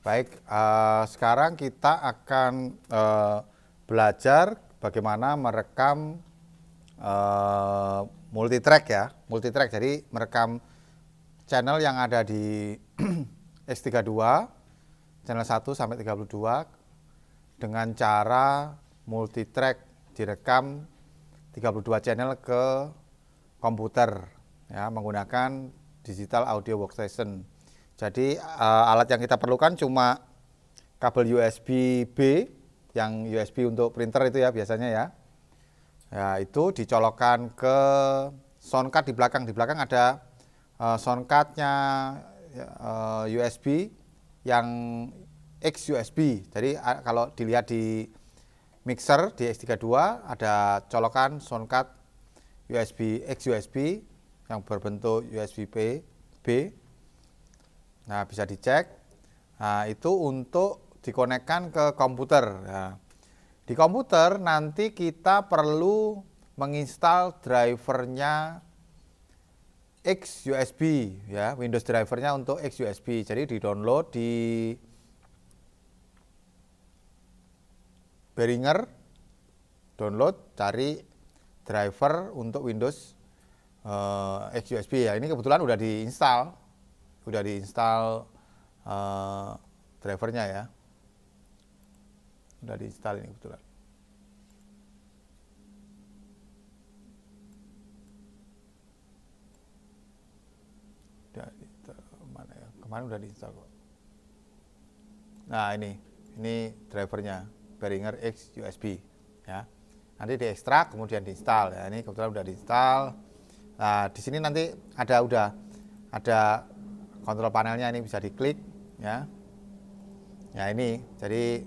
Baik, sekarang kita akan belajar bagaimana merekam multitrack ya, multitrack. Jadi merekam channel yang ada di X32, channel 1 sampai 32 dengan cara multitrack direkam 32 channel ke komputer ya, menggunakan digital audio workstation. Jadi alat yang kita perlukan cuma kabel USB-B, yang USB untuk printer itu ya biasanya ya. Ya, itu dicolokkan ke soundcard di belakang. Di belakang ada soundcardnya USB yang XUSB. Jadi kalau dilihat di mixer di X32 ada colokan soundcard USB XUSB yang berbentuk USB-B. Nah, bisa dicek. Nah, itu untuk dikonekkan ke komputer. Nah, di komputer nanti kita perlu menginstal drivernya XUSB ya, Windows drivernya untuk XUSB. Jadi di-download di Behringer, download, cari driver untuk Windows XUSB ya. Ini kebetulan udah diinstal. Drivernya ya, udah diinstal ini kebetulan. Mana ya? Kemarin udah diinstal kok. Nah ini drivernya Behringer XUSB ya. Nanti diekstrak kemudian diinstal ya. Ini kebetulan udah diinstal. Nah di sini nanti ada kontrol panelnya, ini bisa diklik ya. Ya ini, jadi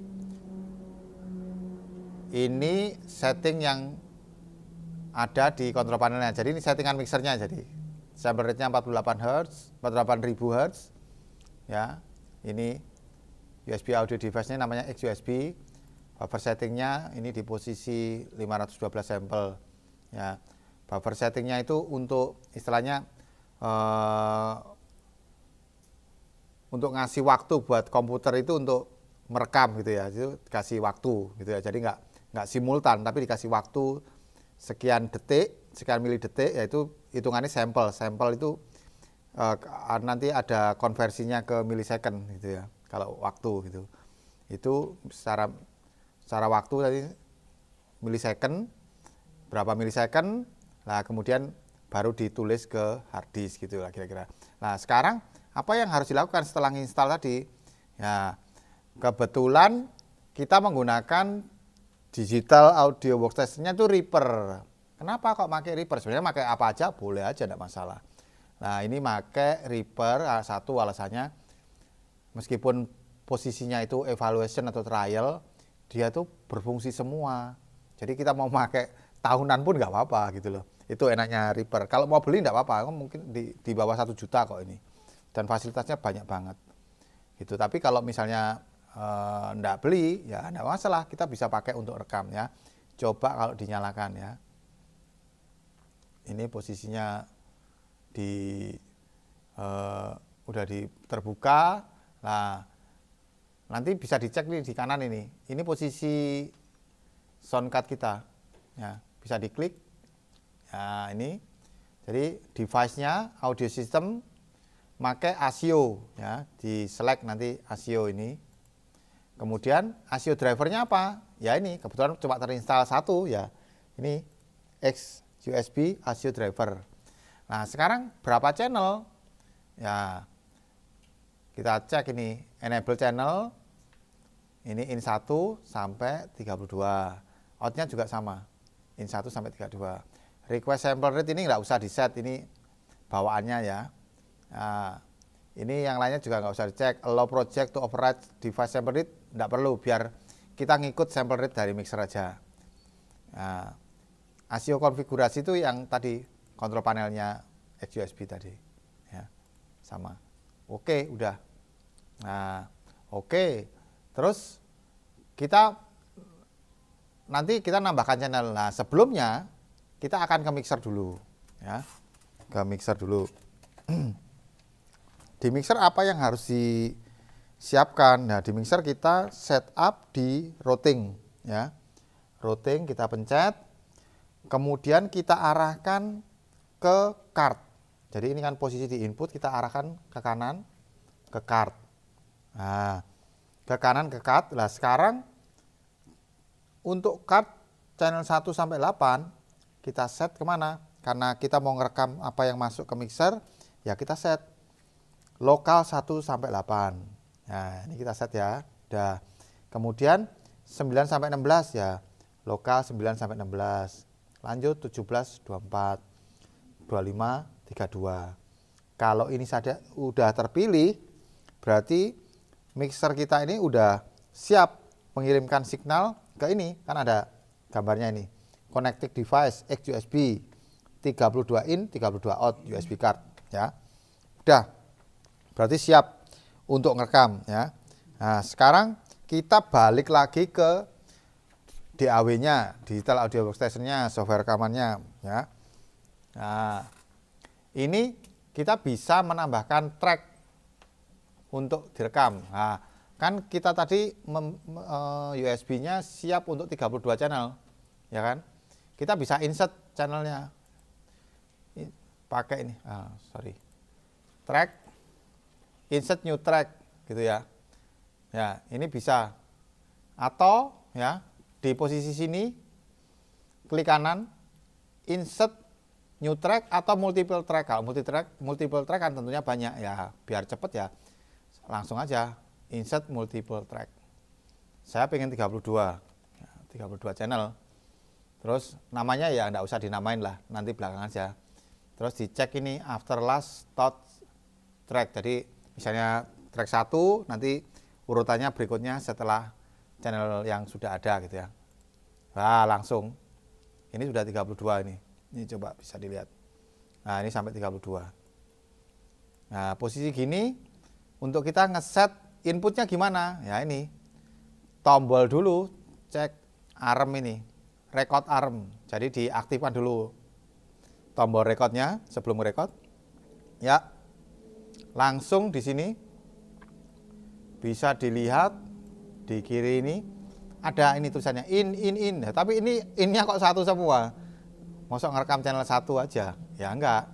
ini setting yang ada di kontrol panelnya. Jadi ini settingan mixernya, jadi sample rate-nya 48 Hz, 48.000 Hz ya. Ini USB audio device-nya namanya XUSB. Buffer settingnya ini di posisi 512 sampel ya. Buffer settingnya itu untuk istilahnya untuk ngasih waktu buat komputer itu untuk merekam gitu ya, itu dikasih waktu gitu ya. Jadi nggak simultan, tapi dikasih waktu sekian detik, sekian milidetik, yaitu hitungannya sampel. Sampel itu nanti ada konversinya ke milisecond gitu ya. Kalau waktu gitu, itu secara waktu tadi milisecond, berapa milisecond, nah kemudian baru ditulis ke hard disk gitu lah kira-kira. Nah sekarang apa yang harus dilakukan setelah menginstal tadi? Ya, kebetulan kita menggunakan digital audio workstation-nya itu Reaper. Kenapa kok pakai Reaper? Sebenarnya pakai apa aja boleh aja, tidak masalah. Nah ini pakai Reaper, satu alasannya meskipun posisinya itu evaluation atau trial, dia tuh berfungsi semua. Jadi kita mau pakai tahunan pun nggak apa-apa gitu loh. Itu enaknya Reaper. Kalau mau beli nggak apa-apa, mungkin di bawah 1 juta kok ini. Dan fasilitasnya banyak banget gitu. Tapi kalau misalnya enggak beli ya enggak masalah, kita bisa pakai untuk rekam ya. Coba kalau dinyalakan ya, ini posisinya udah terbuka. Nah nanti bisa dicek nih di kanan ini posisi soundcard kita ya, bisa diklik ya. Ini jadi device-nya audio system pakai ASIO ya, di select nanti ASIO ini. Kemudian ASIO drivernya apa? Ya ini kebetulan cuma terinstall satu ya. Ini XUSB ASIO driver. Nah, sekarang berapa channel? Ya. Kita cek ini enable channel. Ini in 1 sampai 32. Out-nya juga sama. In 1 sampai 32. Request sample rate ini nggak usah di set, ini bawaannya ya. Nah, ini yang lainnya juga nggak usah dicek. Allow project to override device sample rate nggak perlu, biar kita ngikut sample rate dari mixer aja. Nah, ASIO konfigurasi itu yang tadi kontrol panelnya XUSB tadi ya, sama. Oke, udah. Nah, oke. Terus nanti kita nambahkan channel. Nah, sebelumnya kita akan ke mixer dulu ya. Ke mixer dulu. Di mixer apa yang harus disiapkan? Nah, di mixer kita setup di routing ya. Routing kita pencet. Kemudian kita arahkan ke card. Jadi ini kan posisi di input, kita arahkan ke kanan ke card. Nah, ke kanan ke card. Nah, sekarang untuk card channel 1 sampai 8 kita set kemana? Karena kita mau ngerekam apa yang masuk ke mixer, ya kita set lokal 1 sampai 8. Nah, ini kita set ya. Udah. Kemudian 9 sampai 16 ya. Lokal 9 sampai 16. Lanjut 17, 24, 25, 32. Kalau ini saja udah terpilih, berarti mixer kita ini udah siap mengirimkan signal ke ini. Kan ada gambarnya ini. Connected device X USB 32 in, 32 out USB card ya. Udah. Berarti siap untuk ngerekam ya. Nah, sekarang kita balik lagi ke DAW-nya, digital audio workstation-nya, software rekamannya ya. Nah, ini kita bisa menambahkan track untuk direkam. Nah, kan kita tadi USB-nya siap untuk 32 channel, ya kan? Kita bisa insert channelnya. Pakai ini, track, insert new track, gitu ya. Ya, ini bisa. Atau ya di posisi sini, klik kanan, insert new track atau multiple track. Kalau multiple track kan tentunya banyak ya, biar cepet ya. Langsung aja insert multiple track. Saya pengen 32 channel. Terus namanya ya enggak usah dinamain lah, nanti belakang aja. Terus dicek ini after last start track. Jadi misalnya track 1, nanti urutannya berikutnya setelah channel yang sudah ada gitu ya. Nah, langsung. Ini sudah 32 ini. Ini coba bisa dilihat. Nah, ini sampai 32. Nah, posisi gini untuk kita ngeset inputnya gimana? Ya ini. Tombol dulu, cek arm ini. Record arm. Jadi diaktifkan dulu tombol recordnya sebelum record. Ya. Langsung di sini bisa dilihat di kiri ini ada ini tulisannya in. Tapi ini innya kok satu semua. Mosok ngerekam channel 1 aja. Ya enggak.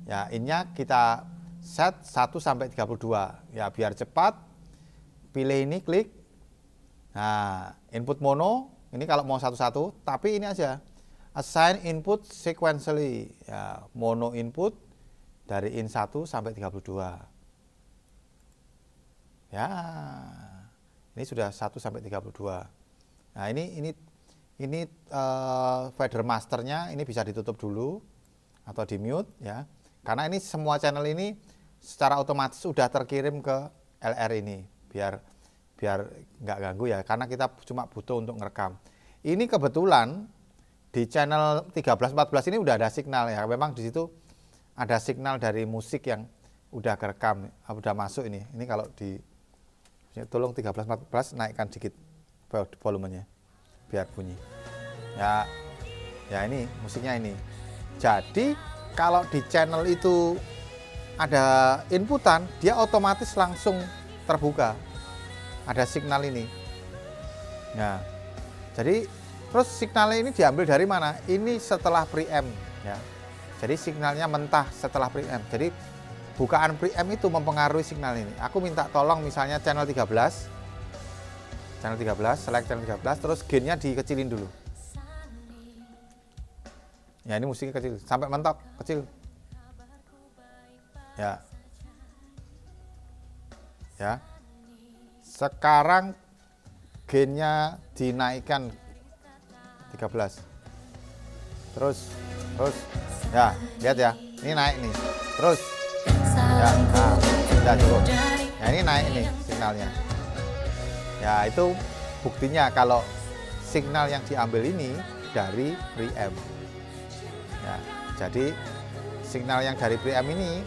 Ya, innya kita set 1 sampai 32. Ya, biar cepat. Pilih ini, klik. Nah, input mono ini kalau mau satu-satu, tapi ini aja. Assign input sequentially. Ya, mono input dari in 1 sampai 32. Ya. Ini sudah 1 sampai 32. Nah, ini fader masternya ini bisa ditutup dulu atau di mute ya. Karena ini semua channel ini secara otomatis sudah terkirim ke LR ini biar nggak ganggu ya, karena kita cuma butuh untuk ngerekam. Ini kebetulan di channel 13 14 ini udah ada signal ya. Memang di situ ada signal dari musik yang udah kerekam, udah masuk ini. Ini kalau di tolong 13 14 naikkan sedikit volumenya biar bunyi. Ya ini musiknya ini. Jadi kalau di channel itu ada inputan, dia otomatis langsung terbuka. Ada signal ini. Nah, jadi terus signalnya ini diambil dari mana? Ini setelah preamp ya. Jadi signalnya mentah setelah preamp. Jadi bukaan preamp itu mempengaruhi signal ini. Aku minta tolong misalnya channel 13. Channel 13, select channel 13, terus gainnya dikecilin dulu. Ya, ini musiknya kecil, sampai mentok, kecil. Ya. Ya. Sekarang gainnya dinaikkan 13. Terus ya, lihat ya. Ini naik nih. Terus ya, udah cukup. Ya, ini naik nih signalnya. Ya, itu buktinya kalau signal yang diambil ini dari preamp. Ya, jadi signal yang dari preamp ini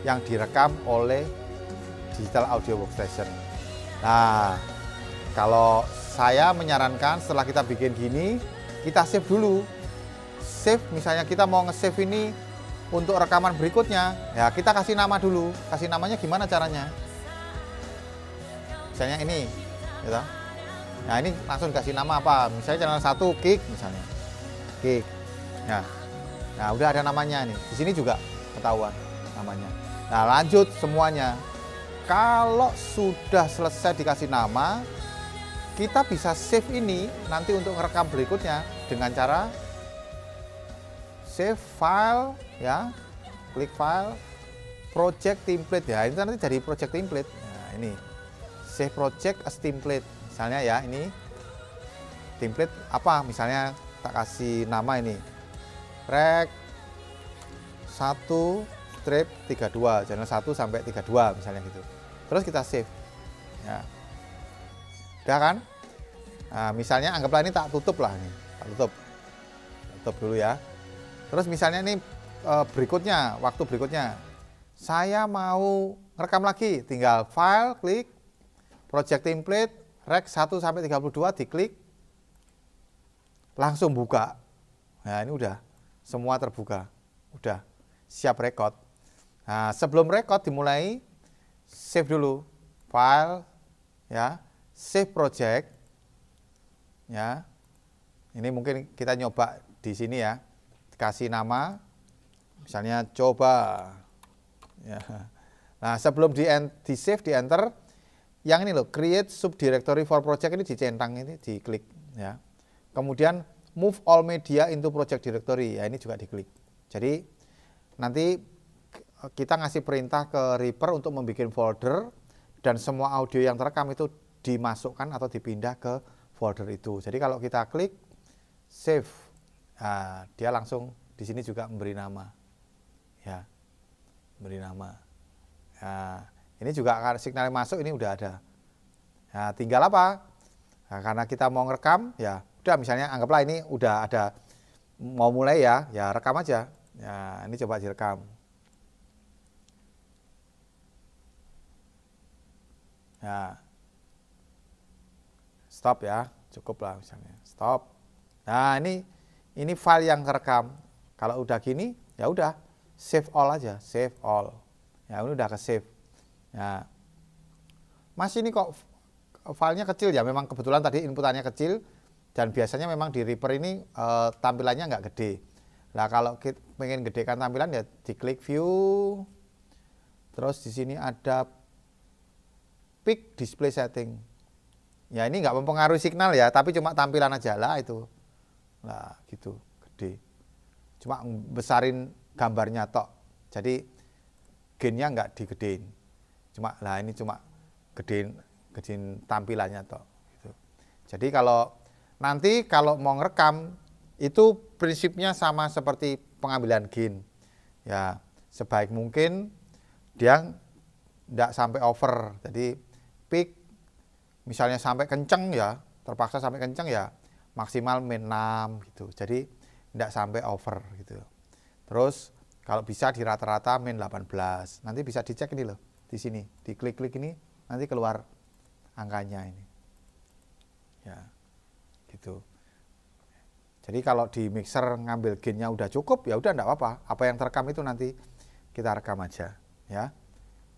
yang direkam oleh digital audio workstation. Nah, kalau saya menyarankan setelah kita bikin gini, kita save dulu save, misalnya kita mau nge-save ini untuk rekaman berikutnya, ya kita kasih nama dulu. Kasih namanya gimana caranya? Misalnya ini, gitu. Nah ini langsung kasih nama apa? Misalnya channel 1 Kick misalnya, Kick. Nah udah ada namanya nih. Di sini juga ketahuan namanya. Nah lanjut semuanya. Kalau sudah selesai dikasih nama, kita bisa save ini nanti untuk ngerekam berikutnya dengan cara save file, ya, klik file, project template, ya, ini nanti dari project template. Nah ini save project as template, misalnya ya, ini template apa, misalnya tak kasih nama ini rek 1 strip 32, channel 1 sampai 32 misalnya gitu. Terus kita save, ya, udah kan? Nah, misalnya anggaplah ini tak tutup lah, ini tak tutup dulu ya. Terus misalnya ini berikutnya, waktu berikutnya saya mau rekam lagi, tinggal file, klik project template, rek 1 sampai 32 diklik, langsung buka. Nah ini udah semua terbuka, udah siap record. Nah sebelum record dimulai, save dulu file, ya, save project, ya. Ini mungkin kita nyoba di sini ya, kasih nama misalnya coba, ya. Nah sebelum di save, di enter, yang ini loh, create subdirectory for project, ini dicentang, ini diklik, ya. Kemudian move all media into project directory, ya, ini juga diklik. Jadi nanti kita ngasih perintah ke Reaper untuk membuat folder, dan semua audio yang terekam itu dimasukkan atau dipindah ke folder itu. Jadi kalau kita klik save, nah, dia langsung di sini juga memberi nama, ya, memberi nama. Nah, ini juga signal masuk, ini udah ada. Nah, tinggal apa? Nah, karena kita mau ngerekam, ya udah, misalnya anggaplah ini udah ada mau mulai, ya, ya rekam aja. Ya, ini coba direkam. Ya, stop ya, cukup lah misalnya, stop. Nah ini file yang kerekam. Kalau udah gini, ya udah save all aja, save all. Ya ini udah ke save. Ya, Mas ini kok filenya kecil ya? Memang kebetulan tadi inputannya kecil, dan biasanya memang di Reaper ini tampilannya nggak gede. Nah kalau kita pengen gedekan tampilan, ya diklik view, terus di sini ada pick display setting. Ya ini nggak mempengaruhi signal ya, tapi cuma tampilan aja lah itu. Nah gitu, gede. Cuma besarin gambarnya tok. Jadi gainnya nggak digedein. Cuma lah ini cuma gedein tampilannya tok. Gitu. Jadi nanti kalau mau ngerekam itu prinsipnya sama seperti pengambilan gain. Ya sebaik mungkin dia nggak sampai over. Jadi peak misalnya sampai kenceng, ya terpaksa sampai kenceng, ya maksimal min 6 gitu. Jadi tidak sampai over gitu. Terus kalau bisa di rata-rata min 18. Nanti bisa dicek ini loh, di sini, diklik-klik ini nanti keluar angkanya ini. Ya. Gitu. Jadi kalau di mixer ngambil gainnya udah cukup, ya udah enggak apa-apa. Apa yang terekam itu nanti kita rekam aja, ya.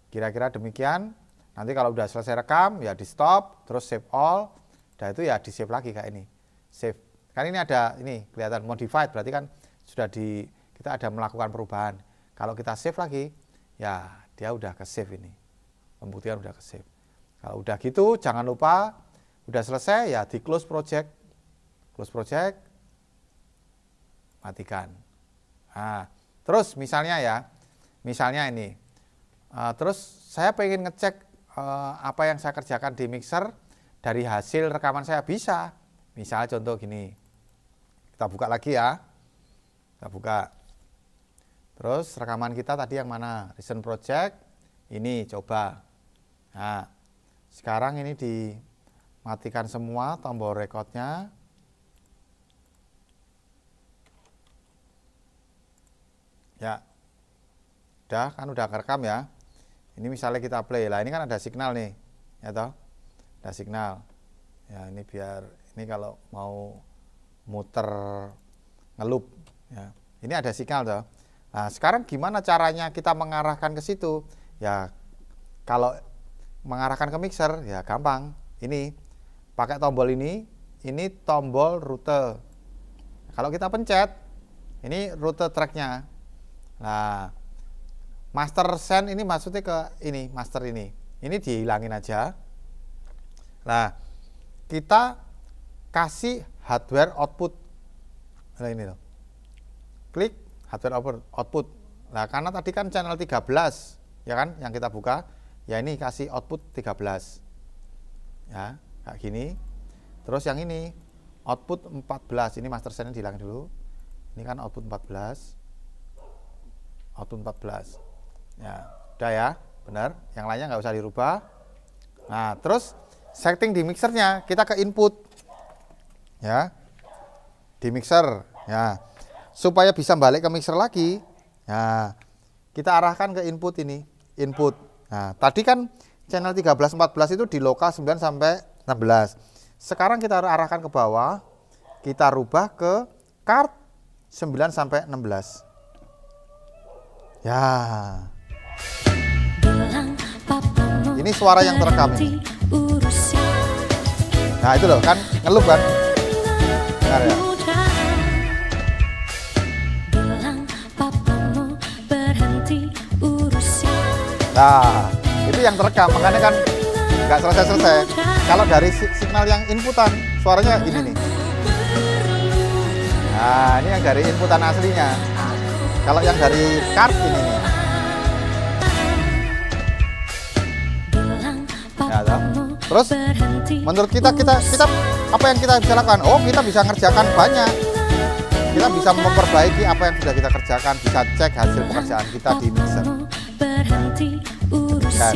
Kira-kira demikian. Nanti kalau udah selesai rekam, ya di stop, terus save all, dan itu ya di save lagi kayak ini, save. Kan ini ada, ini kelihatan modified, berarti kan sudah kita ada melakukan perubahan. Kalau kita save lagi, ya dia udah ke save ini, pembuktian udah ke save. Kalau udah gitu, jangan lupa, udah selesai ya di close project, matikan. Nah, terus misalnya ini, terus saya pengen ngecek apa yang saya kerjakan di mixer dari hasil rekaman saya, bisa. Misalnya contoh gini, kita buka lagi ya, kita buka. Terus rekaman kita tadi yang mana? Recent project, ini coba. Nah, sekarang ini dimatikan semua tombol recordnya. Ya, udah kerekam ya. Ini misalnya kita play, lah ini kan ada signal nih, ya toh, ada signal. Ya ini biar, ini kalau mau muter ngeloop, Ya, ini ada sinyal toh. Nah, sekarang gimana caranya kita mengarahkan ke situ? Ya, kalau mengarahkan ke mixer ya gampang. Ini pakai tombol ini tombol rute. Kalau kita pencet, ini rute tracknya. Nah, master send ini maksudnya ke ini, master ini. Ini dihilangin aja. Nah, kita kasih hardware output. Nah, ini loh. Klik hardware output. Nah, karena tadi kan channel 13, ya kan, yang kita buka. Ya ini kasih output 13. Ya, kayak gini. Terus yang ini output 14. Ini master send dihilangin dulu. Ini kan output 14. Output 14. Ya, udah ya, benar. Yang lainnya nggak usah dirubah. Nah, terus setting di mixernya kita ke input. Ya. Di mixer, ya. Supaya bisa balik ke mixer lagi. Nah, kita arahkan ke input ini, input. Nah, tadi kan channel 13 14 itu di lokal 9 sampai 16. Sekarang kita arahkan ke bawah. Kita rubah ke card 9 sampai 16. Ya. Ini suara yang terekam ini. Nah, itu loh kan ngelup kan? Dengar ya. Nah, itu yang terekam, makanya kan nggak selesai-selesai. Kalau dari signal yang inputan, suaranya ini nih. Nah, ini yang dari inputan aslinya. Kalau yang dari card ini nih. Ya, toh. Terus menurut kita apa yang kita bisa lakukan? Oh, kita bisa ngerjakan banyak. Kita bisa memperbaiki apa yang sudah kita kerjakan, bisa cek hasil pekerjaan kita di mixer. Dan